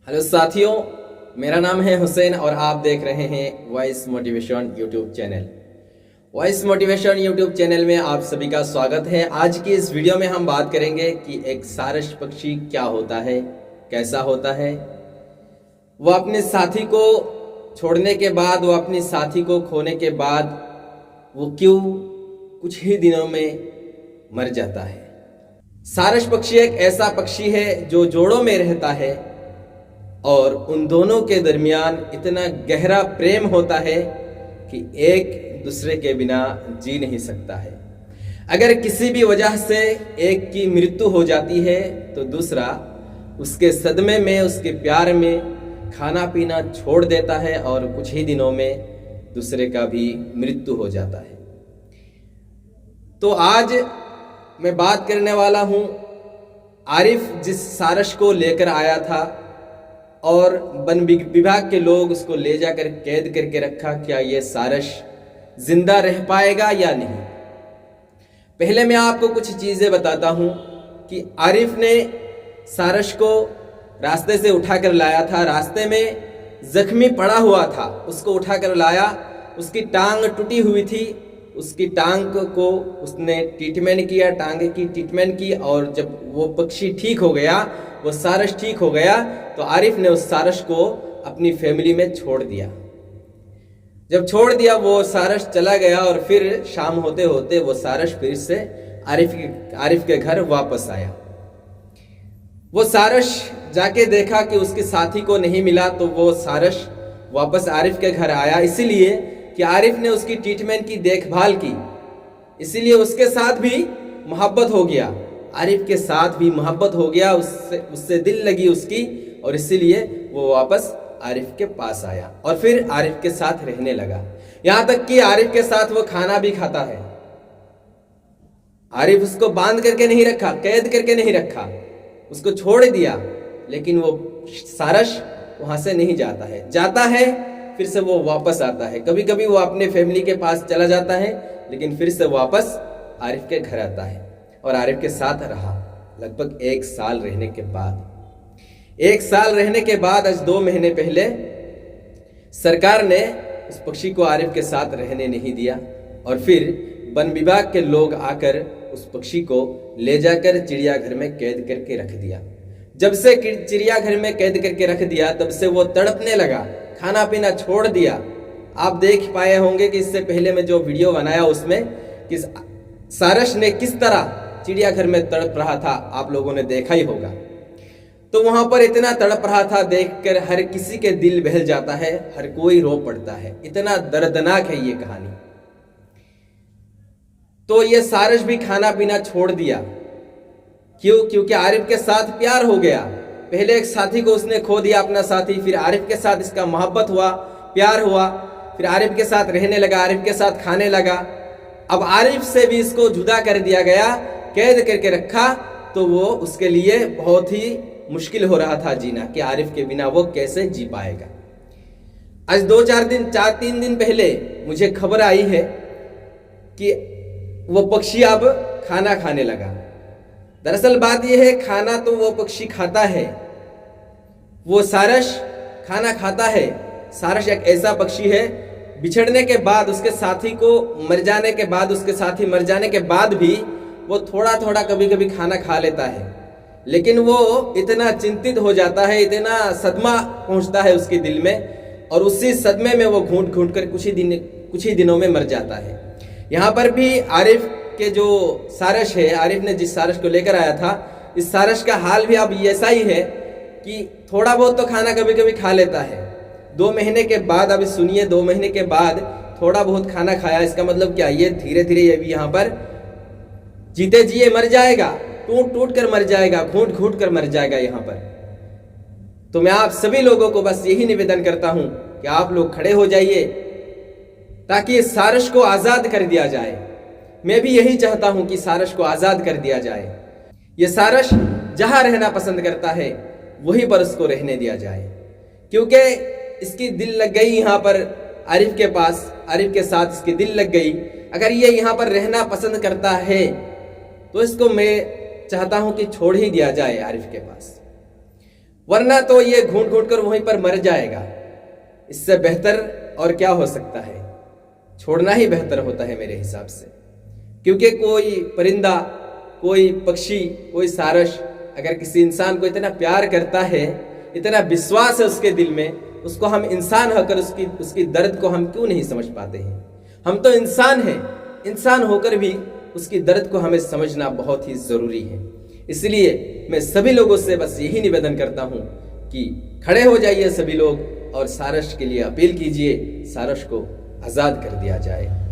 Hello साथियों, मेरा नाम है हुसैन और आप देख रहे हैं voice motivation YouTube channel. Voice motivation YouTube channel में आप सभी का स्वागत है। आज की इस वीडियो में हम बात करेंगे कि एक सारस पक्षी क्या होता है, कैसा होता है। वो अपने साथी को छोड़ने के बाद, वो अपनी साथी को खोने के बाद वो क्यों कुछ ही दिनों में मर जाता है। सारस पक्षी एक ऐसा पक्षी है जो जोड़ों में रहता है और उन दोनों के दरमियान इतना गहरा प्रेम होता है कि एक दूसरे के बिना जी नहीं सकता है। अगर किसी भी वजह से एक की मृत्यु हो जाती है तो दूसरा उसके सदमे में, उसके प्यार में खाना पीना छोड़ देता है और कुछ ही दिनों में दूसरे का भी मृत्यु हो जाता है। तो आज मैं बात करने वाला हूं आरिफ, जिस सारस को लेकर आया था और वन विभाग के लोग उसको ले जाकर कैद करके रखा। क्या ये सारस जिंदा रह पाएगा या नहीं? पहले मैं आपको कुछ चीजें बताता हूं कि आरिफ ने सारस को रास्ते से उठाकर लाया था। रास्ते में जख्मी पड़ा हुआ था, उसको उठाकर लाया। उसकी टांग टूटी हुई थी, उसकी टांग को उसने ट्रीटमेंट किया, टांग की ट्रीटमेंट की। और जब वो पक्षी ठीक हो गया, वो सारस ठीक हो गया, तो आरिफ ने उस सारस को अपनी फैमिली में छोड़ दिया। जब छोड़ दिया वो सारस चला गया और फिर शाम होते होते वो सारस फिर से आरिफ के घर वापस आया। वो सारस जाके देखा कि उसके साथी को नहीं मिला, तो वो सारस वापस आरिफ के घर आया, इसीलिए कि आरिफ ने उसकी ट्रीटमेंट की, देखभाल की, इसीलिए उसके साथ भी मोहब्बत हो गया। आरिफ के साथ भी मोहब्बत हो गया, उससे दिल लगी उसकी, और इसीलिए वो वापस आरिफ के पास आया और फिर आरिफ के साथ रहने लगा। यहां तक कि आरिफ के साथ वो खाना भी खाता है। आरिफ उसको बांध करके नहीं रखा, कैद करके नहीं रखा, उसको छोड़ दिया, लेकिन वो सारस वहां से नहीं जाता है। जाता है फिर से वो वापस आता है। कभी कभी वो अपने फैमिली के पास चला जाता है, लेकिन फिर से वापस आरिफ के घर आता है और आरिफ के साथ रहा लगभग 1 साल रहने के बाद। 1 साल रहने के बाद आज 2 महीने पहले सरकार ने उस पक्षी को आरिफ के साथ रहने नहीं दिया और फिर वन विभाग के लोग आकर उस पक्षी को ले जाकर चिड़ियाघर में कैद करके रख दिया। जब से चिड़ियाघर में कैद करके रख दिया, तब से वो तड़पने लगा, खाना पीना छोड़ दिया। आप देख पाए होंगे कि इससे पहले मैं जो वीडियो बनाया उसमें कि सारस ने किस तरह चिड़ियाघर में तड़प रहा था, आप लोगों ने देखा ही होगा। तो वहां पर इतना तड़प रहा था, देखकर हर किसी के दिल बहल जाता है, हर कोई रो पड़ता है। इतना दर्दनाक है ये कहानी। तो ये सारस भी खाना पीना छोड़ दिया। क्यों? क्योंकि आरिफ के साथ प्यार हो गया। पहले एक साथी को उसने खो दिया, अपना साथी, फिर आरिफ के साथ इसका मोहब्बत हुआ, प्यार हुआ, फिर आरिफ के साथ रहने लगा, आरिफ के साथ खाने लगा। अब आरिफ से भी इसको जुदा कर दिया गया, कैद करके रखा, तो वो उसके लिए बहुत ही मुश्किल हो रहा था जीना कि आरिफ के बिना वो कैसे जी पाएगा। आज 3 दिन पहले मुझे खबर आई है कि वो पक्षी अब खाना खाने लगा। दरअसल बात यह है, खाना तो वो पक्षी खाता है, वो सारस खाना खाता है। सारस एक ऐसा पक्षी है, बिछड़ने के बाद, उसके साथी को मर जाने के बाद, उसके साथी मर जाने के बाद भी वो थोड़ा थोड़ा कभी कभी खाना खा लेता है, लेकिन वो इतना चिंतित हो जाता है, इतना सदमा पहुंचता है उसके दिल में, और उसी सदमे में वो घूंट घूंट कर कुछ ही दिनों में मर जाता है। यहाँ पर भी आरिफ के जो सारस है, आरिफ ने जिस सारस को लेकर आया था, इस सारस का हाल भी अब ऐसा ही है कि थोड़ा बहुत तो खाना कभी कभी खा लेता है। 2 महीने के बाद, अभी सुनिए, 2 महीने के बाद थोड़ा बहुत खाना खाया, इसका मतलब क्या? ये धीरे धीरे ये भी यहाँ पर जीते जिए मर जाएगा, टूट टूट कर मर जाएगा, घूट घूट कर मर जाएगा यहाँ पर। तो मैं आप सभी लोगों को बस यही निवेदन करता हूं कि आप लोग खड़े हो जाइए ताकि इस सारस को आजाद कर दिया जाए। मैं भी यही चाहता हूं कि सारस को आजाद कर दिया जाए। ये सारस जहां रहना पसंद करता है वहीं पर उसको रहने दिया जाए, क्योंकि इसकी दिल लग गई यहाँ पर आरिफ के पास, आरिफ के साथ इसकी दिल लग गई। अगर ये यहाँ पर रहना पसंद करता है तो इसको मैं चाहता हूं कि छोड़ ही दिया जाए आरिफ के पास। वरना तो ये घूट घूट कर वहीं पर मर जाएगा। इससे बेहतर और क्या हो सकता है, छोड़ना ही बेहतर होता है मेरे हिसाब से। क्योंकि कोई परिंदा, कोई पक्षी, कोई सारस अगर किसी इंसान को इतना प्यार करता है, इतना विश्वास है उसके दिल में, उसको हम इंसान होकर उसकी दर्द को हम क्यों नहीं समझ पाते हैं। हम तो इंसान हैं, इंसान होकर भी उसकी दर्द को हमें समझना बहुत ही जरूरी है। इसलिए मैं सभी लोगों से बस यही निवेदन करता हूं कि खड़े हो जाइए सभी लोग और सारस के लिए अपील कीजिए, सारस को आजाद कर दिया जाए।